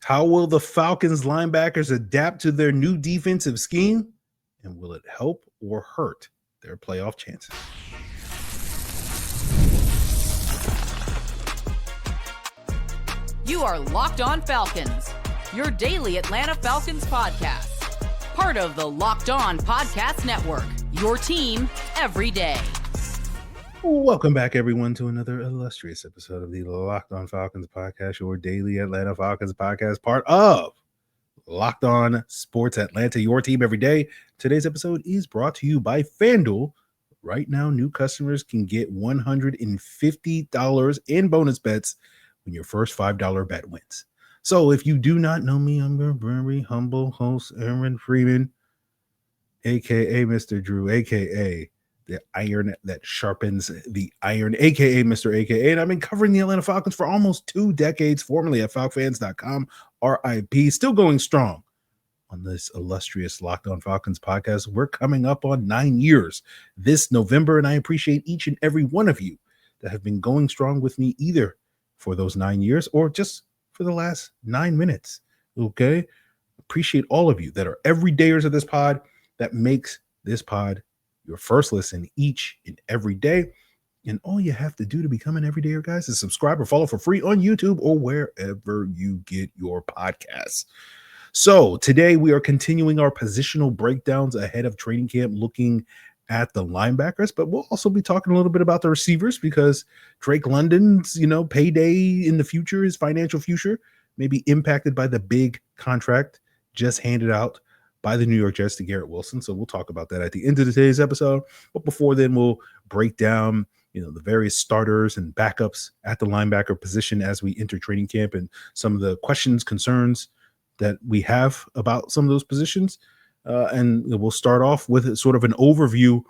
How will the Falcons linebackers adapt to their new defensive scheme? And will it help or hurt their playoff chances? You are Locked On Falcons, your daily Atlanta Falcons podcast. Part of the Locked On Podcast Network, your team every day. Welcome back, everyone, to another illustrious episode of the Locked On Falcons podcast, your daily Atlanta Falcons podcast, part of Locked On Sports Atlanta, your team every day. Today's episode is brought to you by FanDuel. Right now, new customers can get $150 in bonus bets when your first $5 bet wins. So if you do not know me, I'm your very humble host, Aaron Freeman, a.k.a. Mr. Drew, a.k.a. the iron that sharpens the iron, a.k.a. Mr. a.k.a. And I've been covering the Atlanta Falcons for almost 2 decades, formerly at falcfans.com, RIP, still going strong on this illustrious Locked On Falcons podcast. We're coming up on 9 years this November, and I appreciate each and every one of you that have been going strong with me either for those 9 years or just for the last 9 minutes, okay? Appreciate all of you that are everydayers of this pod that makes this pod your first listen each and every day. And all you have to do to become an everydayer, guys, is subscribe or follow for free on YouTube or wherever you get your podcasts. So today we are continuing our positional breakdowns ahead of training camp, looking at the linebackers, but we'll also be talking a little bit about the receivers because Drake London's, payday in the future, his financial future, may be impacted by the big contract just handed out by the New York Jets to Garrett Wilson. So we'll talk about that at the end of today's episode. But before then, we'll break down, the various starters and backups at the linebacker position as we enter training camp and some of the questions, concerns that we have about some of those positions. And we'll start off with sort of an overview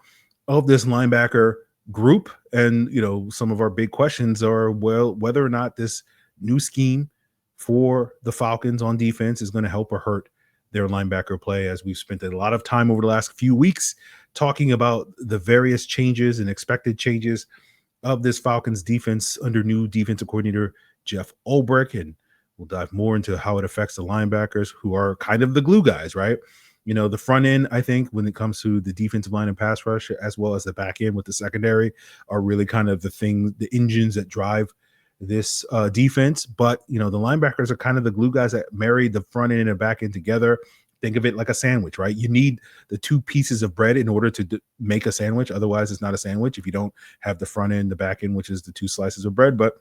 of this linebacker group. And, some of our big questions are, whether or not this new scheme for the Falcons on defense is going to help or hurt their linebacker play, as we've spent a lot of time over the last few weeks talking about the various changes and expected changes of this Falcons defense under new defensive coordinator Jeff Ulbrich. And we'll dive more into how it affects the linebackers, who are kind of the glue guys, right? The front end, I think, when it comes to the defensive line and pass rush, as well as the back end with the secondary, are really kind of the engines that drive this defense. But, the linebackers are kind of the glue guys that marry the front end and back end together. Think of it like a sandwich, right? You need the 2 pieces of bread in order to make a sandwich. Otherwise, it's not a sandwich if you don't have the front end, the back end, which is the 2 slices of bread. But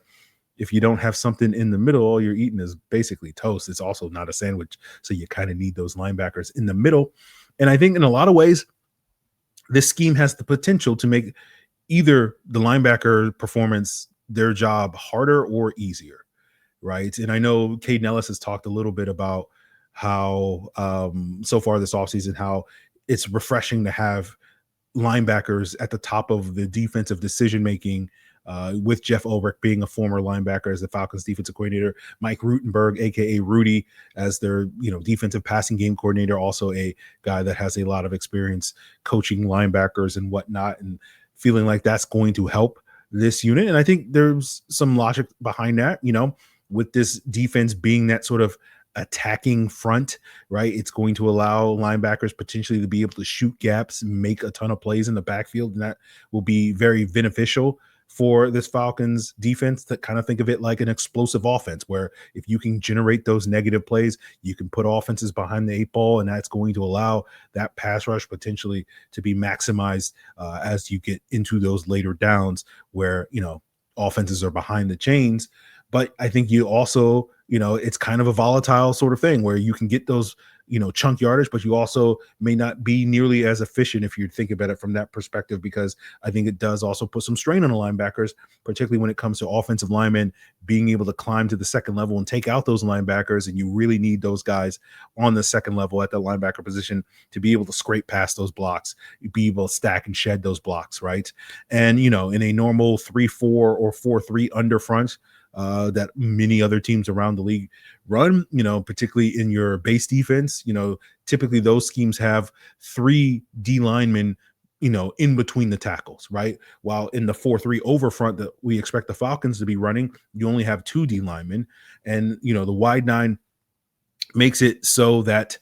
if you don't have something in the middle, all you're eating is basically toast. It's also not a sandwich. So you kind of need those linebackers in the middle. And I think in a lot of ways, this scheme has the potential to make either the linebacker performance, their job, harder or easier, right? And I know Kaden Elliss has talked a little bit about how so far this offseason, how it's refreshing to have linebackers at the top of the defensive decision-making, with Jeff Ulbrich being a former linebacker as the Falcons defensive coordinator, Mike Rutenberg, aka Rudy, as their defensive passing game coordinator, also a guy that has a lot of experience coaching linebackers and whatnot, and feeling like that's going to help this unit. And I think there's some logic behind that, with this defense being that sort of attacking front, right? It's going to allow linebackers potentially to be able to shoot gaps, make a ton of plays in the backfield, and that will be very beneficial for this Falcons defense. To kind of think of it like an explosive offense, where if you can generate those negative plays, you can put offenses behind the 8 ball, and that's going to allow that pass rush potentially to be maximized as you get into those later downs where, offenses are behind the chains. But I think you also, it's kind of a volatile sort of thing where you can get those, chunk yardage, but you also may not be nearly as efficient if you think about it from that perspective, because I think it does also put some strain on the linebackers, particularly when it comes to offensive linemen being able to climb to the second level and take out those linebackers. And you really need those guys on the second level at the linebacker position to be able to scrape past those blocks, be able to stack and shed those blocks, right? And, in a normal 3-4 or 4-3 under front, that many other teams around the league run, particularly in your base defense. Typically those schemes have 3 D linemen, in between the tackles, right? While in the 4-3 over front that we expect the Falcons to be running, you only have 2 D linemen. And, the wide 9 makes it so that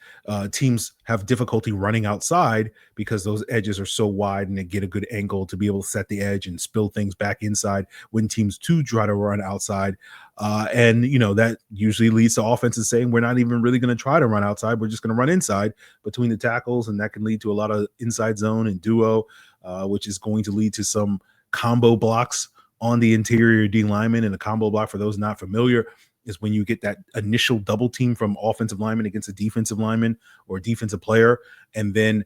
teams have difficulty running outside because those edges are so wide and they get a good angle to be able to set the edge and spill things back inside when teams do try to run outside. And, that usually leads to offenses saying, we're not even really going to try to run outside. We're just going to run inside between the tackles. And that can lead to a lot of inside zone and duo, which is going to lead to some combo blocks on the interior D lineman. And a combo block, for those not familiar, is when you get that initial double team from offensive lineman against a defensive lineman or defensive player. And then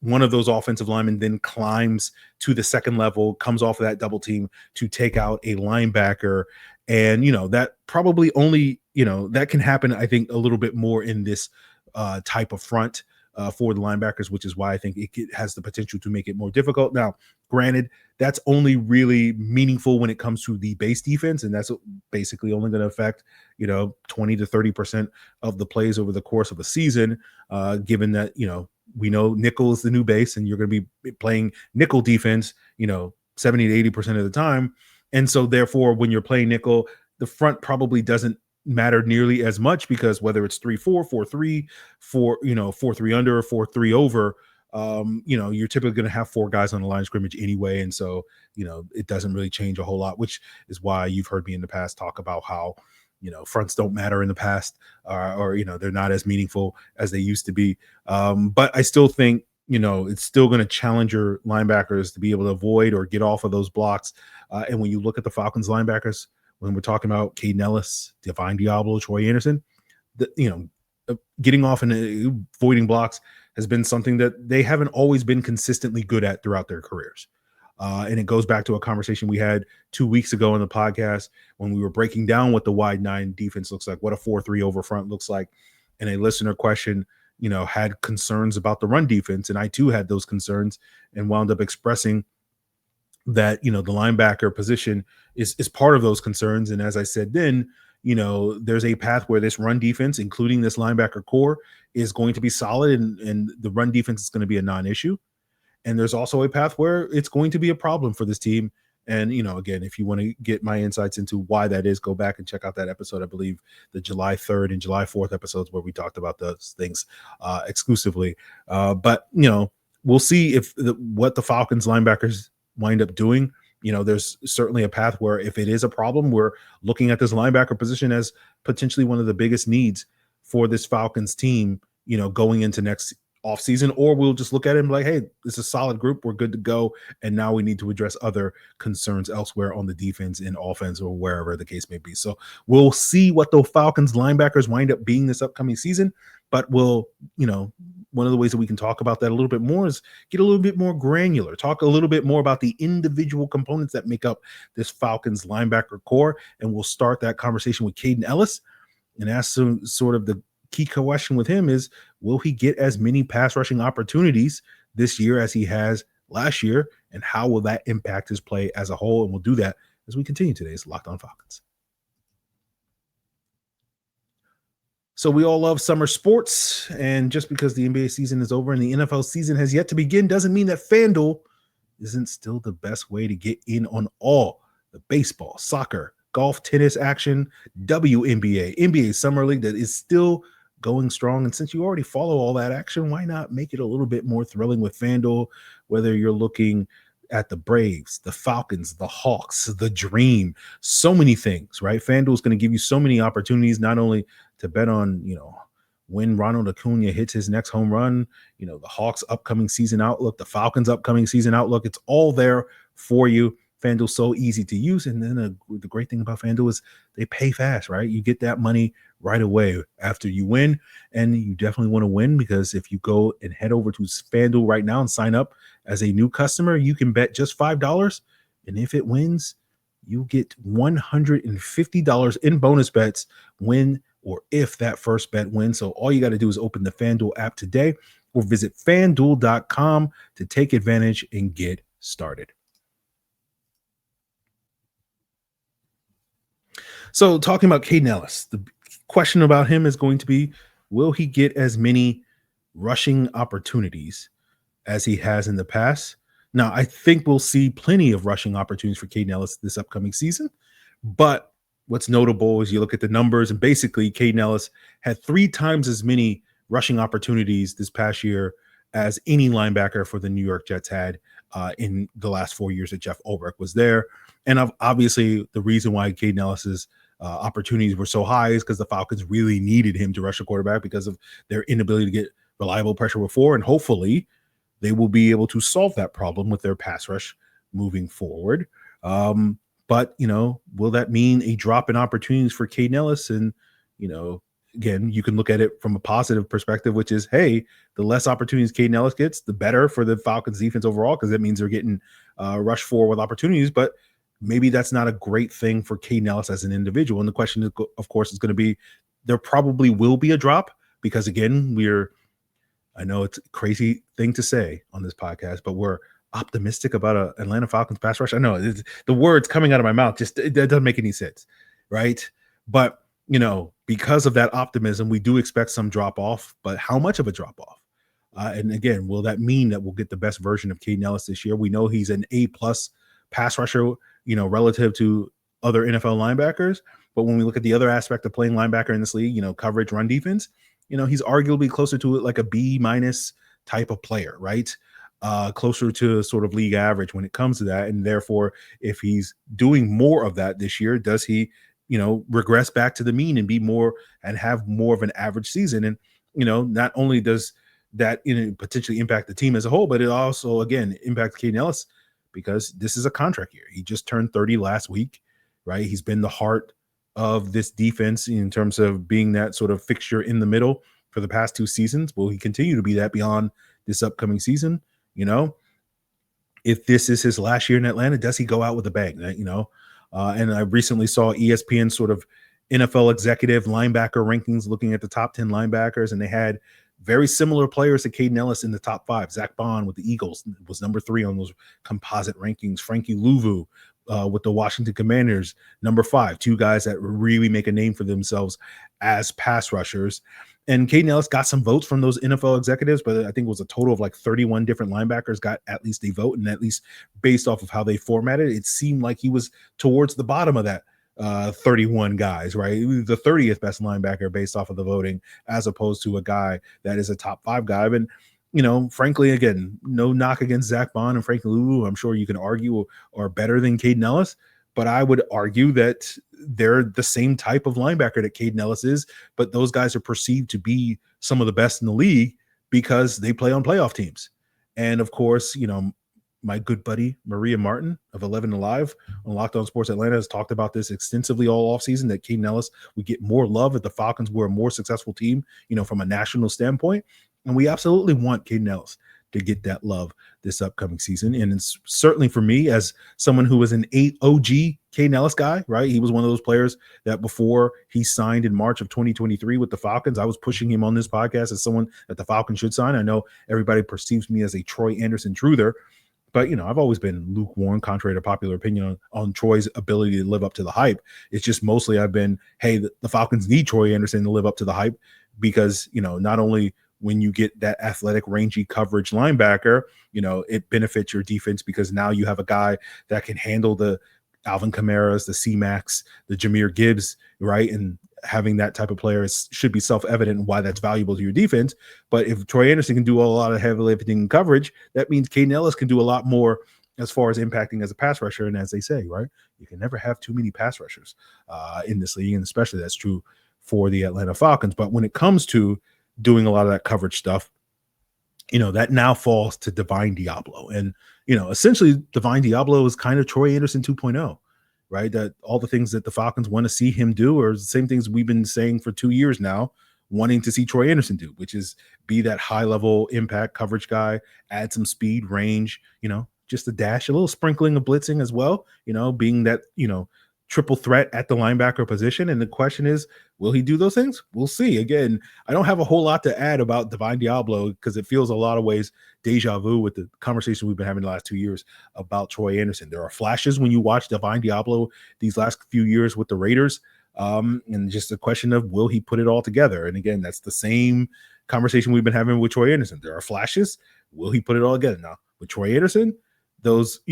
one of those offensive linemen then climbs to the second level, comes off of that double team to take out a linebacker. And, that probably only, that can happen, I think, a little bit more in this type of front for the linebackers, which is why I think it has the potential to make it more difficult. Now, granted, that's only really meaningful when it comes to the base defense, and that's basically only going to affect 20 to 30% of the plays over the course of a season, given that we know nickel is the new base, and you're going to be playing nickel defense 70 to 80% of the time. And so therefore, when you're playing nickel, the front probably doesn't matter nearly as much, because whether it's 3-4, 4-3, 4-3 under, or 4-3 over, you're typically going to have four guys on the line of scrimmage anyway. And so, it doesn't really change a whole lot, which is why you've heard me in the past talk about how, fronts don't matter in the past, or they're not as meaningful as they used to be. But I still think, it's still going to challenge your linebackers to be able to avoid or get off of those blocks. And when you look at the Falcons linebackers, when we're talking about Kaden Elliss, Diablo, Troy Anderson, getting off and avoiding blocks has been something that they haven't always been consistently good at throughout their careers. And it goes back to a conversation we had 2 weeks ago in the podcast when we were breaking down what the wide nine defense looks like, what a 4-3 over front looks like. And a listener question, had concerns about the run defense. And I too had those concerns and wound up expressing that, the linebacker position is part of those concerns. And as I said then, there's a path where this run defense, including this linebacker core, is going to be solid, and the run defense is going to be a non-issue. And there's also a path where it's going to be a problem for this team. And, again, if you want to get my insights into why that is, go back and check out that episode. I believe the July 3rd and July 4th episodes where we talked about those things exclusively. But, we'll see what the Falcons linebackers wind up doing. There's certainly a path where if it is a problem, we're looking at this linebacker position as potentially one of the biggest needs for this Falcons team, going into next offseason, or we'll just look at it and be like, hey, this is a solid group. We're good to go. And now we need to address other concerns elsewhere on the defense and offense or wherever the case may be. So we'll see what the Falcons linebackers wind up being this upcoming season. But we'll, one of the ways that we can talk about that a little bit more is get a little bit more granular, talk a little bit more about the individual components that make up this Falcons linebacker core. And we'll start that conversation with Kaden Elliss and ask sort of the key question with him is, will he get as many pass rushing opportunities this year as he has last year? And how will that impact his play as a whole? And we'll do that as we continue today's Locked On Falcons. So we all love summer sports, and just because the NBA season is over and the NFL season has yet to begin doesn't mean that FanDuel isn't still the best way to get in on all the baseball, soccer, golf, tennis action, WNBA, NBA Summer League that is still going strong. And since you already follow all that action, why not make it a little bit more thrilling with FanDuel? Whether you're looking at the Braves, the Falcons, the Hawks, the Dream, so many things, right? FanDuel is going to give you so many opportunities, not only to bet on, when Ronald Acuna hits his next home run, the Hawks upcoming season outlook, the Falcons upcoming season outlook, it's all there for you. FanDuel's so easy to use. And then the great thing about FanDuel is they pay fast, right? You get that money right away after you win. And you definitely want to win, because if you go and head over to FanDuel right now and sign up as a new customer, you can bet just $5. And if it wins, you get $150 in bonus bets when or if that first bet wins. So all you got to do is open the FanDuel app today or visit FanDuel.com to take advantage and get started. So talking about Kaden Elliss, the question about him is going to be, will he get as many rushing opportunities as he has in the past? Now, I think we'll see plenty of rushing opportunities for Kaden Elliss this upcoming season, but what's notable is you look at the numbers, and basically Kaden Elliss had 3 times as many rushing opportunities this past year as any linebacker for the New York Jets had in the last 4 years that Jeff Ulbrich was there. And obviously the reason why Kaden Ellis's opportunities were so high is because the Falcons really needed him to rush a quarterback because of their inability to get reliable pressure before, and hopefully they will be able to solve that problem with their pass rush moving forward. But, will that mean a drop in opportunities for Kaden Elliss? And, again, you can look at it from a positive perspective, which is, hey, the less opportunities Kaden Elliss gets, the better for the Falcons defense overall, because that means they're getting rushed for with opportunities. But maybe that's not a great thing for Kaden Elliss as an individual. And the question, of course, is going to be, there probably will be a drop because, again, I know it's a crazy thing to say on this podcast, but we're optimistic about an Atlanta Falcons pass rush. I know the words coming out of my mouth that doesn't make any sense, right? But because of that optimism, we do expect some drop off. But how much of a drop off? And again, will that mean that we'll get the best version of Kaden Elliss this year? We know he's an A+ pass rusher, relative to other NFL linebackers. But when we look at the other aspect of playing linebacker in this league, coverage, run defense, he's arguably closer to like a B- type of player, right? Closer to sort of league average when it comes to that. And therefore, if he's doing more of that this year, does he, regress back to the mean and be more and have more of an average season? And, not only does that potentially impact the team as a whole, but it also, again, impacts Kaden Elliss because this is a contract year. He just turned 30 last week, right? He's been the heart of this defense in terms of being that sort of fixture in the middle for the past 2 seasons. Will he continue to be that beyond this upcoming season? If this is his last year in Atlanta, does he go out with a bang? And I recently saw ESPN sort of NFL executive linebacker rankings looking at the top 10 linebackers, and they had very similar players to Kaden Elliss in the top 5. Zach Bond with the Eagles was number 3 on those composite rankings. Frankie Louvu with the Washington Commanders, number 5. 2 guys that really make a name for themselves as pass rushers. And Kaden Elliss got some votes from those NFL executives, but I think it was a total of like 31 different linebackers got at least a vote. And at least based off of how they formatted it, it seemed like he was towards the bottom of that 31 guys, right? The 30th best linebacker based off of the voting, as opposed to a guy that is a top 5 guy. And, frankly, again, no knock against Zach Bond and Frank Lulu. I'm sure you can argue are better than Kaden Elliss, but I would argue that they're the same type of linebacker that Kaden Elliss is, but those guys are perceived to be some of the best in the league because they play on playoff teams. And of course, my good buddy Maria Martin of 11 Alive on Locked On Sports Atlanta has talked about this extensively all offseason, that Kaden Elliss would get more love if the Falcons were a more successful team, from a national standpoint. And we absolutely want Kaden Elliss to get that love this upcoming season. And it's certainly for me, as someone who was an OG Kaden Elliss guy, right? He was one of those players that before he signed in March of 2023 with the Falcons, I was pushing him on this podcast as someone that the Falcons should sign. I know everybody perceives me as a Troy Anderson truther, but, I've always been lukewarm, contrary to popular opinion on Troy's ability to live up to the hype. It's just mostly I've been, hey, the Falcons need Troy Anderson to live up to the hype because, not only when you get that athletic, rangy coverage linebacker, it benefits your defense because now you have a guy that can handle the Alvin Kamara's, the C-Max, the Jahmyr Gibbs, right? And having that type of player should be self-evident why that's valuable to your defense. But if Troy Anderson can do a lot of heavy lifting in coverage, that means Kaden Elliss can do a lot more as far as impacting as a pass rusher. And as they say, right, you can never have too many pass rushers in this league, and especially that's true for the Atlanta Falcons. But when it comes to doing a lot of that coverage stuff, that now falls to Divine Diablo. And, essentially Divine Diablo is kind of Troy Anderson 2.0, right? That all the things that the Falcons want to see him do are the same things we've been saying for 2 years now, wanting to see Troy Anderson do, which is be that high level impact coverage guy, add some speed, range, just a dash, a little sprinkling of blitzing as well, being that, triple threat at the linebacker position. And the question is, will he do those things? We'll see. Again, I don't have a whole lot to add about Divine Diablo because it feels a lot of ways deja vu with the conversation we've been having the last 2 years about Troy Anderson. There are flashes when you watch Divine Diablo these last few years with the Raiders. And just a question of, will he put it all together? And again, that's the same conversation we've been having with Troy Anderson. There are flashes. Will he put it all together? Now, with Troy Anderson, those,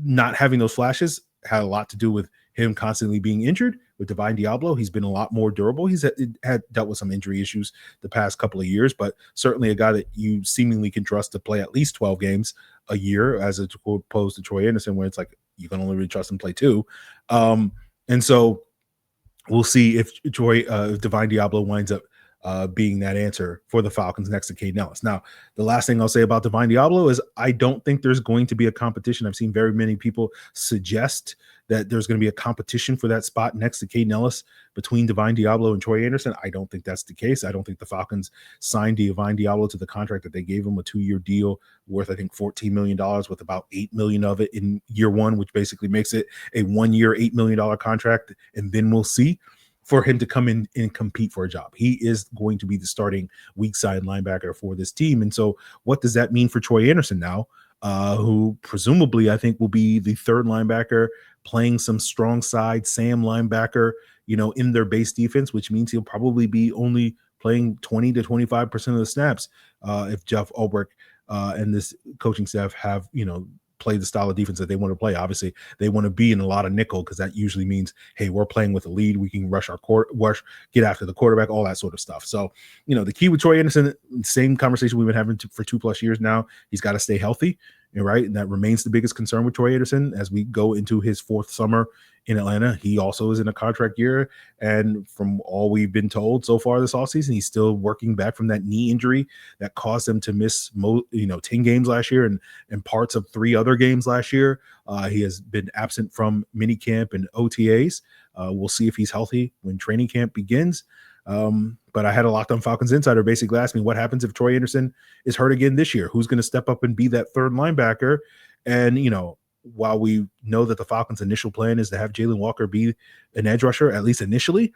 not having those flashes had a lot to do with him constantly being injured, with Divine Diablo. He's been a lot more durable. He's had dealt with some injury issues the past couple of years, but certainly a guy that you seemingly can trust to play at least 12 games a year, as opposed to Troy Anderson, where it's like you can only really trust him to play 2. And so we'll see if Divine Diablo winds up being that answer for the Falcons next to Kaden Elliss. Now, the last thing I'll say about Divine Diablo is I don't think there's going to be a competition. I've seen very many people suggest that there's going to be a competition for that spot next to Kaden Elliss between Divine Diablo and Troy Anderson. I don't think that's the case. I don't think the Falcons signed Divine Diablo to the contract that they gave him, a 2-year deal worth, I think, $14 million, with about $8 million of it in year 1, which basically makes it a 1-year, $8 million contract. And then we'll see for him to come in and compete for a job. He is going to be the starting weak side linebacker for this team. And so what does that mean for Troy Anderson now, who presumably I think will be the third linebacker playing some strong side Sam linebacker, in their base defense, which means he'll probably be only playing 20 to 25% of the snaps if Jeff Ulbrich and this coaching staff have, play the style of defense that they want to play. Obviously, they want to be in a lot of nickel because that usually means, hey, we're playing with a lead. We can rush get after the quarterback, all that sort of stuff. So, the key with Troy Anderson, same conversation we've been having for 2+ years now. He's got to stay healthy, right? And that remains the biggest concern with Troy Anderson as we go into his 4th summer in Atlanta. He also is in a contract year. And from all we've been told so far this offseason, he's still working back from that knee injury that caused him to miss 10 games last year and parts of 3 other games last year. He has been absent from minicamp and OTAs. We'll see if he's healthy when training camp begins. But I had a Locked On Falcons insider basically ask me what happens if Troy Anderson is hurt again this year. Who's going to step up and be that third linebacker? And, while we know that the Falcons' initial plan is to have Jalen Walker be an edge rusher, at least initially,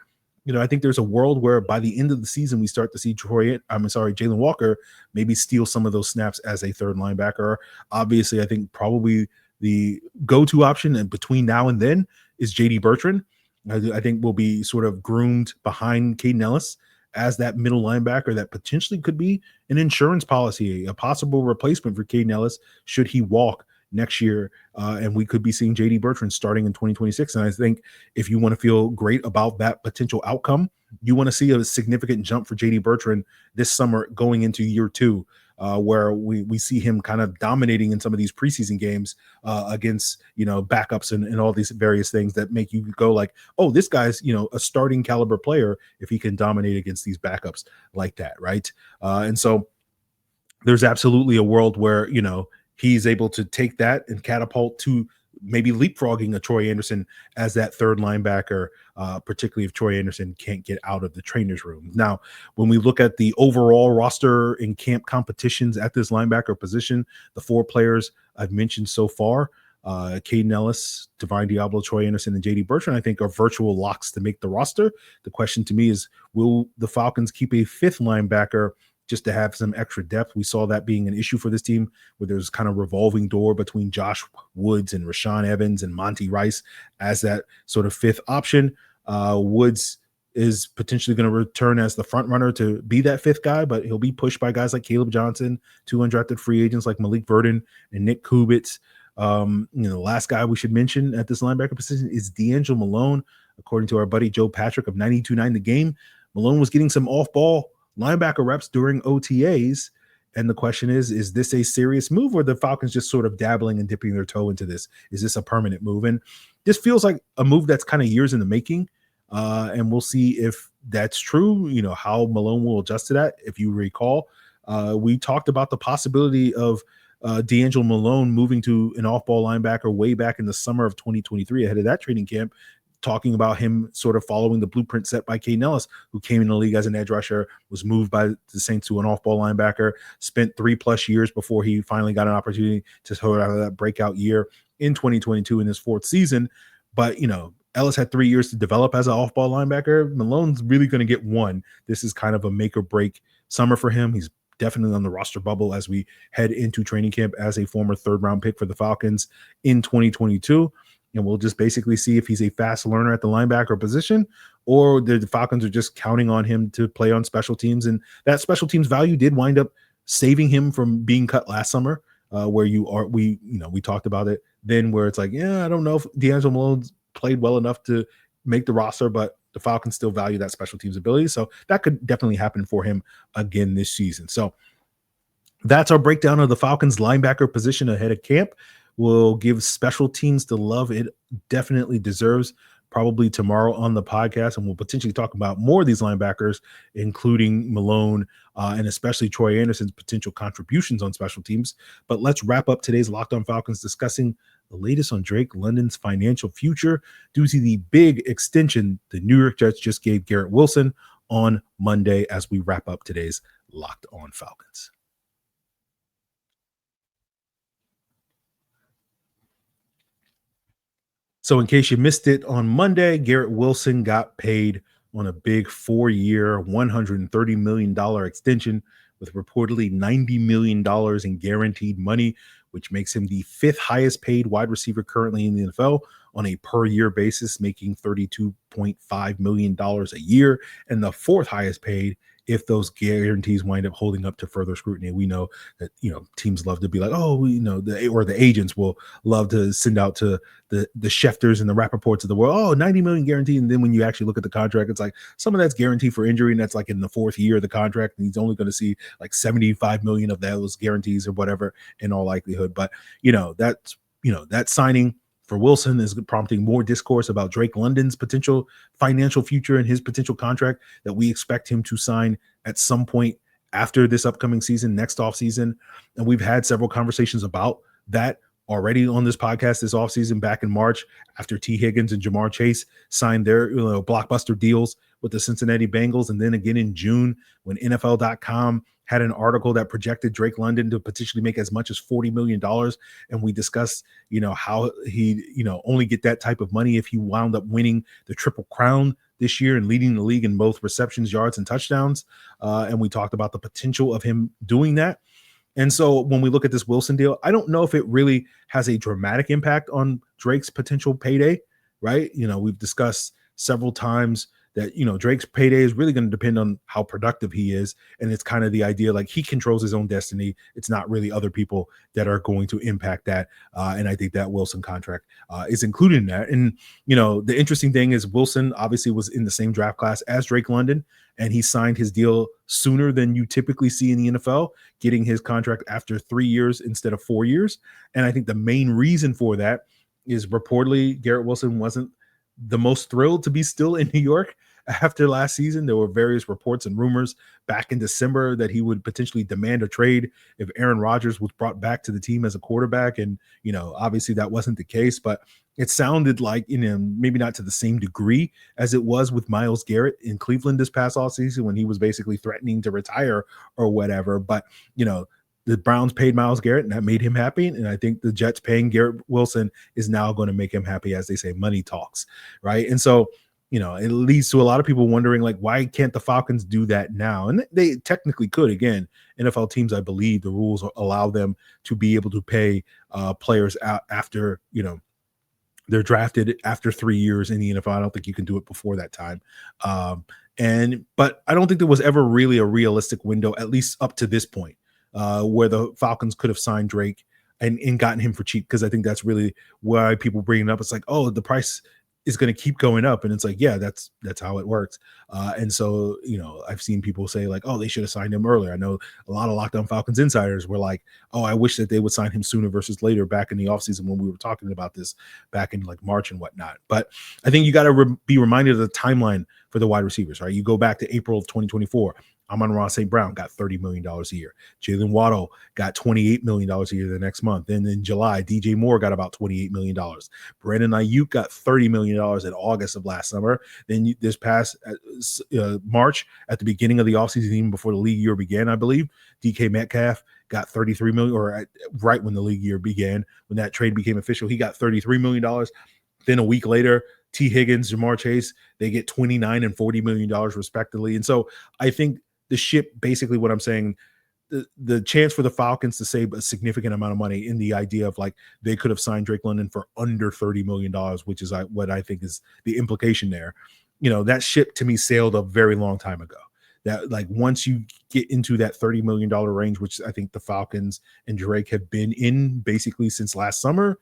I think there's a world where by the end of the season, we start to see Jalen Walker maybe steal some of those snaps as a third linebacker. Obviously, I think probably the go-to option and between now and then is J.D. Bertrand. I think will be sort of groomed behind Kaden Elliss as that middle linebacker that potentially could be an insurance policy, a possible replacement for Kaden Elliss should he walk next year. And we could be seeing J.D. Bertrand starting in 2026. And I think if you want to feel great about that potential outcome, you want to see a significant jump for J.D. Bertrand this summer going into year 2, where we see him kind of dominating in some of these preseason games against, backups and all these various things that make you go like, oh, this guy's, a starting caliber player if he can dominate against these backups like that, right? And so there's absolutely a world where, he's able to take that and catapult to maybe leapfrogging a Troy Anderson as that third linebacker, particularly if Troy Anderson can't get out of the trainer's room. Now, when we look at the overall roster and camp competitions at this linebacker position, the 4 players I've mentioned so far, Kaden Elliss, Divine Diablo, Troy Anderson, and J.D. Bertrand, I think are virtual locks to make the roster. The question to me is, will the Falcons keep a 5th linebacker just to have some extra depth? We saw that being an issue for this team, where there's kind of revolving door between Josh Woods and Rashaan Evans and Monty Rice as that sort of 5th option. Woods is potentially going to return as the front runner to be that 5th guy, but he'll be pushed by guys like Caleb Johnson, 2 undrafted free agents like Malik Verdon and Nick Kubitz. The last guy we should mention at this linebacker position is D'Angelo Malone. According to our buddy Joe Patrick of 92.9 The Game, Malone was getting some off-ball linebacker reps during OTAs. And the question is this a serious move, or the Falcons just sort of dabbling and dipping their toe into this? Is this a permanent move? And this feels like a move that's kind of years in the making. And we'll see if that's true, how Malone will adjust to that. If you recall, we talked about the possibility of D'Angelo Malone moving to an off-ball linebacker way back in the summer of 2023 ahead of that training camp, talking about him sort of following the blueprint set by Kaden Elliss, who came in the league as an edge rusher, was moved by the Saints to an off-ball linebacker, spent 3+ years before he finally got an opportunity to sort of that breakout year in 2022 in his 4th season. But, Elliss had 3 years to develop as an off-ball linebacker. Malone's really going to get 1. This is kind of a make or break summer for him. He's definitely on the roster bubble as we head into training camp as a former 3rd-round pick for the Falcons in 2022. And we'll just basically see if he's a fast learner at the linebacker position, or the Falcons are just counting on him to play on special teams. And that special teams value did wind up saving him from being cut last summer, where we talked about it then, where it's like, I don't know if D'Angelo Malone played well enough to make the roster, but the Falcons still value that special teams ability. So that could definitely happen for him again this season. So that's our breakdown of the Falcons linebacker position ahead of camp. We'll give special teams the love it definitely deserves probably tomorrow on the podcast, and we'll potentially talk about more of these linebackers, including Malone and especially Troy Anderson's potential contributions on special teams. But let's wrap up today's Locked On Falcons discussing the latest on Drake London's financial future due to the big extension the New York Jets just gave Garrett Wilson on Monday as we wrap up today's Locked On Falcons. So in case you missed it on Monday, Garrett Wilson got paid on a big 4-year, $130 million extension with reportedly $90 million in guaranteed money, which makes him the 5th highest paid wide receiver currently in the NFL on a per year basis, making $32.5 million a year, and the 4th highest paid if those guarantees wind up holding up to further scrutiny. We know that, teams love to be like, the agents will love to send out to the Schefters and the Rappaports of the world, 90 million guaranteed. And then when you actually look at the contract, it's like some of that's guaranteed for injury, and that's like in the 4th year of the contract, and he's only going to see like 75 million of those guarantees or whatever in all likelihood. But that signing for Wilson is prompting more discourse about Drake London's potential financial future and his potential contract that we expect him to sign at some point after this upcoming season, next offseason. And we've had several conversations about that already on this podcast this offseason back in March after T. Higgins and Jamar Chase signed their blockbuster deals with the Cincinnati Bengals. And then again in June when NFL.com had an article that projected Drake London to potentially make as much as $40 million. And we discussed, how he, only get that type of money if he wound up winning the Triple Crown this year and leading the league in both receptions, yards, and touchdowns. And we talked about the potential of him doing that. And so when we look at this Wilson deal, I don't know if it really has a dramatic impact on Drake's potential payday, right? We've discussed several times that, Drake's payday is really going to depend on how productive he is. And it's kind of the idea, like, he controls his own destiny. It's not really other people that are going to impact that. And I think that Wilson contract is included in that. And, the interesting thing is Wilson obviously was in the same draft class as Drake London, and he signed his deal sooner than you typically see in the NFL, getting his contract after 3 years instead of 4 years. And I think the main reason for that is reportedly Garrett Wilson wasn't the most thrilled to be still in New York after last season. There were various reports and rumors back in December that he would potentially demand a trade if Aaron Rodgers was brought back to the team as a quarterback. And, obviously that wasn't the case, but it sounded like, maybe not to the same degree as it was with Myles Garrett in Cleveland this past offseason when he was basically threatening to retire or whatever. But, the Browns paid Myles Garrett, and that made him happy. And I think the Jets paying Garrett Wilson is now going to make him happy, as they say, money talks, right? And so, it leads to a lot of people wondering, like, why can't the Falcons do that now? And they technically could. Again, NFL teams, I believe the rules allow them to be able to pay players out after, they're drafted after 3 years in the NFL. I don't think you can do it before that time. But I don't think there was ever really a realistic window, at least up to this point, where the Falcons could have signed Drake and gotten him for cheap. Because I think that's really why people bring it up. It's like, the price is going to keep going up. And it's like, yeah, that's how it works. And so, I've seen people say like, they should have signed him earlier. I know a lot of Locked On Falcons insiders were like, I wish that they would sign him sooner versus later back in the offseason when we were talking about this back in like March and whatnot. But I think you got to be reminded of the timeline for the wide receivers, right? You go back to April of 2024. Amon-Ra St. Brown got $30 million a year. Jalen Waddle got $28 million a year the next month. Then in July, DJ Moore got about $28 million. Brandon Ayuk got $30 million in August of last summer. Then this past March, at the beginning of the offseason, even before the league year began, I believe, DK Metcalf got $33 million, or right when the league year began, when that trade became official, he got $33 million. Then a week later, T. Higgins, Jamar Chase, they get $29 and $40 million respectively. And so I think the ship, basically what I'm saying, the chance for the Falcons to save a significant amount of money in the idea of like they could have signed Drake London for under $30 million, which is what I think is the implication there. That ship to me sailed a very long time ago. That like once you get into that $30 million range, which I think the Falcons and Drake have been in basically since last summer,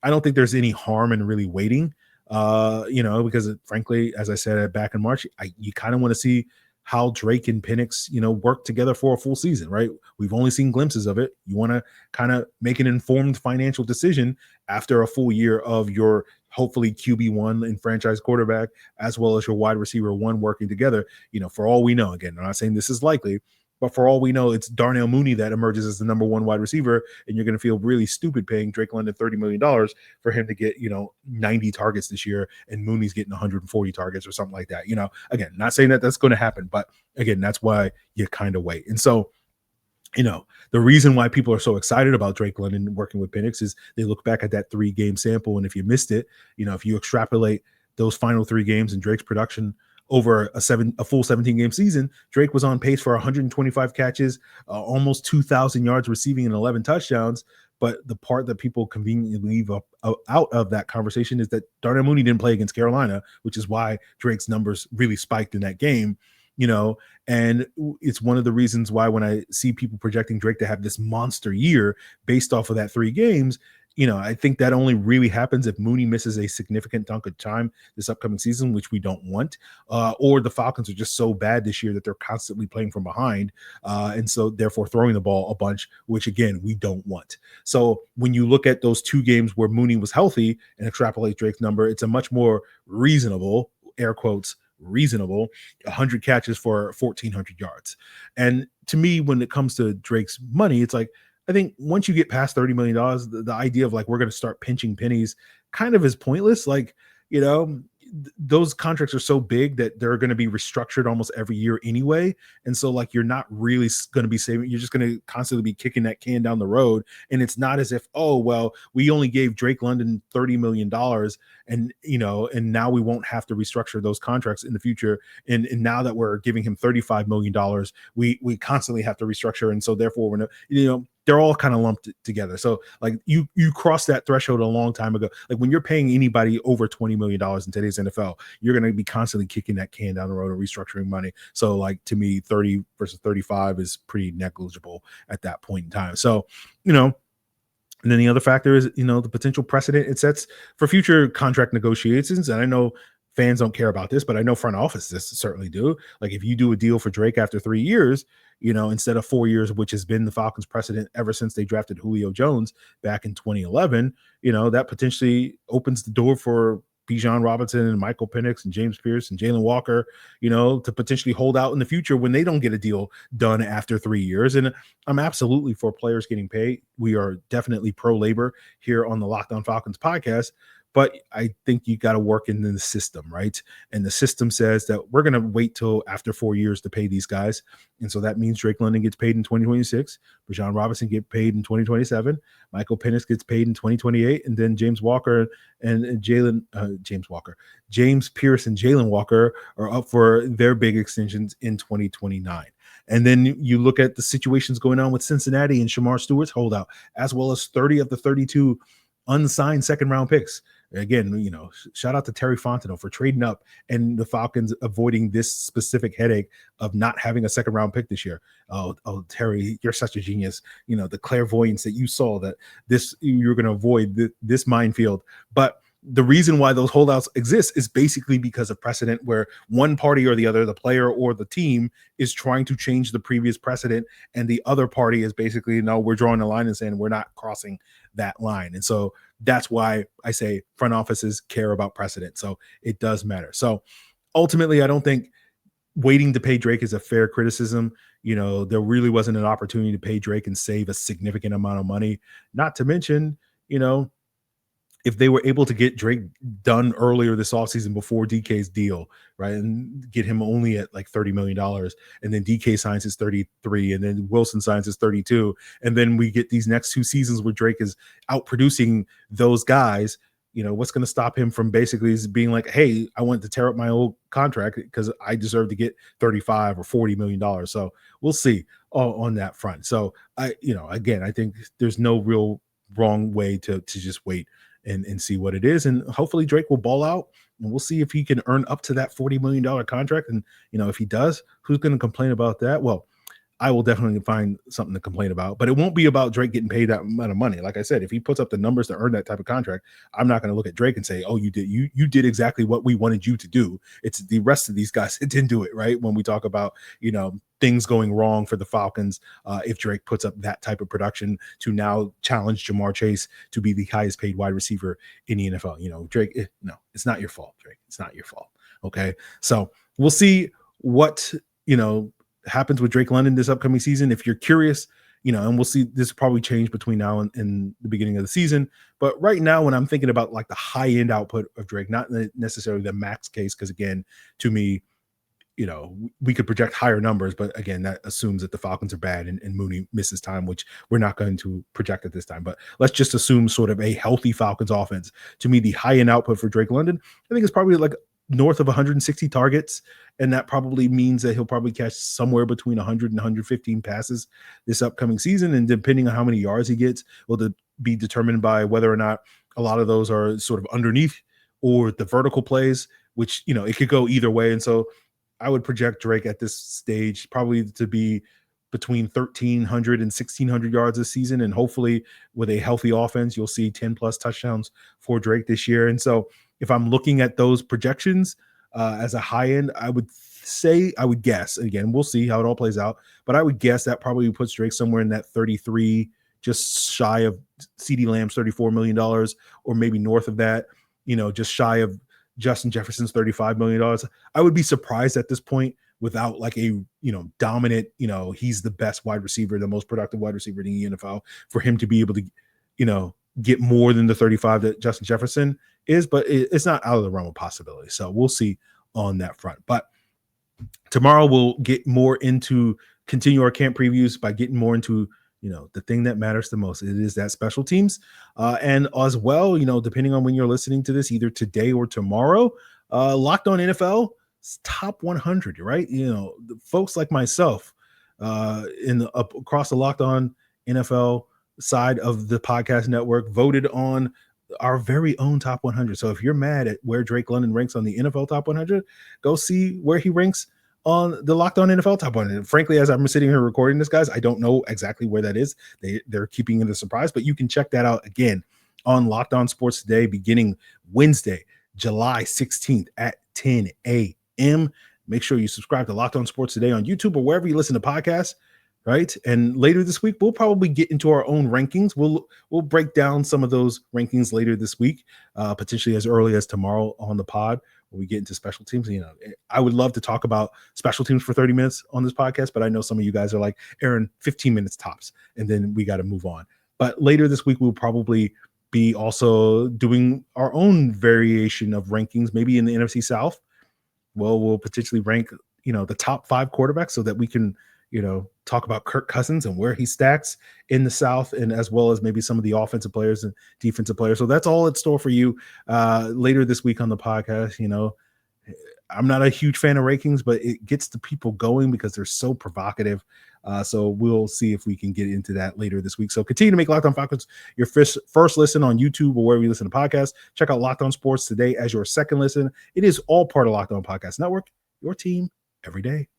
I don't think there's any harm in really waiting. Because frankly, as I said back in March, you kind of want to see how Drake and Penix, work together for a full season, right? We've only seen glimpses of it. You want to kind of make an informed financial decision after a full year of your hopefully QB1 and franchise quarterback, as well as your wide receiver one working together. For all we know, again, I'm not saying this is likely, but for all we know, it's Darnell Mooney that emerges as the number one wide receiver, and you're going to feel really stupid paying Drake London $30 million for him to get, 90 targets this year, and Mooney's getting 140 targets or something like that. Again, not saying that that's going to happen, but again, that's why you kind of wait. And so, the reason why people are so excited about Drake London working with Penix is they look back at that 3-game sample, and if you missed it, if you extrapolate those final 3 games and Drake's production over a full 17-game season, Drake was on pace for 125 catches, almost 2,000 yards receiving and 11 touchdowns. But the part that people conveniently leave out of that conversation is that Darnell Mooney didn't play against Carolina, which is why Drake's numbers really spiked in that game. And it's one of the reasons why when I see people projecting Drake to have this monster year based off of that 3 games, I think that only really happens if Mooney misses a significant chunk of time this upcoming season, which we don't want, or the Falcons are just so bad this year that they're constantly playing from behind, and so therefore throwing the ball a bunch, which again, we don't want. So when you look at those 2 games where Mooney was healthy and extrapolate Drake's number, it's a much more reasonable, air quotes, reasonable 100 catches for 1,400 yards. And to me, when it comes to Drake's money, it's like, I think once you get past $30 million, the idea of like, we're going to start pinching pennies kind of is pointless. Like, those contracts are so big that they're going to be restructured almost every year anyway. And so like, you're not really going to be saving, you're just going to constantly be kicking that can down the road. And it's not as if, oh, well, we only gave Drake London $30 million and now we won't have to restructure those contracts in the future. And now that we're giving him $35 million, we constantly have to restructure. And so therefore we're not, they're all kind of lumped together. So like you crossed that threshold a long time ago. Like when you're paying anybody over $20 million in today's NFL, you're going to be constantly kicking that can down the road and restructuring money. So like, to me, 30 versus 35 is pretty negligible at that point in time. So, and then the other factor is, the potential precedent it sets for future contract negotiations. And I know fans don't care about this, but I know front offices certainly do. Like if you do a deal for Drake after 3 years, instead of 4 years, which has been the Falcons precedent ever since they drafted Julio Jones back in 2011, that potentially opens the door for Bijan Robinson and Michael Penix and James Pierce and Jalen Walker, to potentially hold out in the future when they don't get a deal done after 3 years. And I'm absolutely for players getting paid. We are definitely pro labor here on the Locked On Falcons podcast. But I think you got to work in the system, right? And the system says that we're going to wait till after 4 years to pay these guys. And so that means Drake London gets paid in 2026. Bijan Robinson gets paid in 2027. Michael Penix gets paid in 2028. And then James Pierce and Jalen Walker are up for their big extensions in 2029. And then you look at the situations going on with Cincinnati and Shamar Stewart's holdout, as well as 30 of the 32 unsigned second-round picks. Again, shout out to Terry Fontenot for trading up and the Falcons avoiding this specific headache of not having a second-round pick this year. Oh, Terry, you're such a genius. The clairvoyance that you saw that you're going to avoid this minefield. But the reason why those holdouts exist is basically because of precedent where one party or the other, the player or the team, is trying to change the previous precedent, and the other party is basically, no, we're drawing a line and saying we're not crossing that line. And so that's why I say front offices care about precedent. So it does matter. So ultimately, I don't think waiting to pay Drake is a fair criticism. There really wasn't an opportunity to pay Drake and save a significant amount of money. Not to mention, if they were able to get Drake done earlier this offseason before DK's deal, right, and get him only at like $30 million, and then DK signs his 33, and then Wilson signs his 32, and then we get these next 2 seasons where Drake is out producing those guys, what's going to stop him from basically being like, hey, I want to tear up my old contract because I deserve to get $35 or $40 million. So we'll see on that front. So again, I think there's no real wrong way to just wait and see what it is. And hopefully Drake will ball out, and we'll see if he can earn up to that $40 million contract. And, if he does, who's going to complain about that? Well, I will definitely find something to complain about, but it won't be about Drake getting paid that amount of money. Like I said, if he puts up the numbers to earn that type of contract, I'm not going to look at Drake and say, oh, you did exactly what we wanted you to do. It's the rest of these guys that didn't do it, right? When we talk about, things going wrong for the Falcons, if Drake puts up that type of production to now challenge Jamar Chase to be the highest paid wide receiver in the NFL. Drake, no, it's not your fault, Drake. It's not your fault. Okay. So we'll see what, happens with Drake London this upcoming season. If you're curious, and we'll see, this probably change between now and the beginning of the season. But right now, when I'm thinking about like the high end output of Drake, not necessarily the max case, because again, to me, we could project higher numbers, but again, that assumes that the Falcons are bad and Mooney misses time, which we're not going to project at this time. But let's just assume sort of a healthy Falcons offense. To me, the high end output for Drake London, I think it's probably like north of 160 targets, and that probably means that he'll probably catch somewhere between 100 and 115 passes this upcoming season, and depending on how many yards he gets will be determined by whether or not a lot of those are sort of underneath or the vertical plays, which it could go either way. And so I would project Drake at this stage probably to be between 1,300 and 1,600 yards this season, and hopefully with a healthy offense you'll see 10 plus touchdowns for Drake this year. And so if I'm looking at those projections as a high end, I would guess, again, we'll see how it all plays out, but I would guess that probably puts Drake somewhere in that 33, just shy of CeeDee Lamb's $34 million, or maybe north of that, just shy of Justin Jefferson's $35 million. I would be surprised at this point without like a, dominant, he's the best wide receiver, the most productive wide receiver in the NFL, for him to be able to, get more than the 35 that Justin Jefferson is, but it's not out of the realm of possibility. So we'll see on that front. But tomorrow we'll get more into, continue our camp previews by getting more into, the thing that matters the most. It is that special teams. And as well, depending on when you're listening to this, either today or tomorrow, Locked On NFL top 100, right? The folks like myself across the Locked On NFL side of the podcast network voted on our very own top 100. So if you're mad at where Drake London ranks on the NFL top 100, go see where he ranks on the Locked On NFL top 100. Frankly, as I'm sitting here recording this, guys, I don't know exactly where that is. They're keeping it a surprise, but you can check that out again on Locked On Sports Today, beginning Wednesday, July 16th at 10 a.m. Make sure you subscribe to Locked On Sports Today on YouTube or wherever you listen to podcasts. Right. And later this week, we'll probably get into our own rankings. We'll break down some of those rankings later this week, potentially as early as tomorrow on the pod when we get into special teams. I would love to talk about special teams for 30 minutes on this podcast, but I know some of you guys are like, Aaron, 15 minutes tops, and then we got to move on. But later this week, we'll probably be also doing our own variation of rankings, maybe in the NFC South. Well, we'll potentially rank, the top 5 quarterbacks so that we can, talk about Kirk Cousins and where he stacks in the South, and as well as maybe some of the offensive players and defensive players. So that's all in store for you later this week on the podcast. I'm not a huge fan of rankings, but it gets the people going because they're so provocative. So we'll see if we can get into that later this week. So continue to make Locked On Falcons your first listen on YouTube or wherever you listen to podcasts. Check out Locked On Sports Today as your second listen. It is all part of Locked On Podcast Network, your team every day.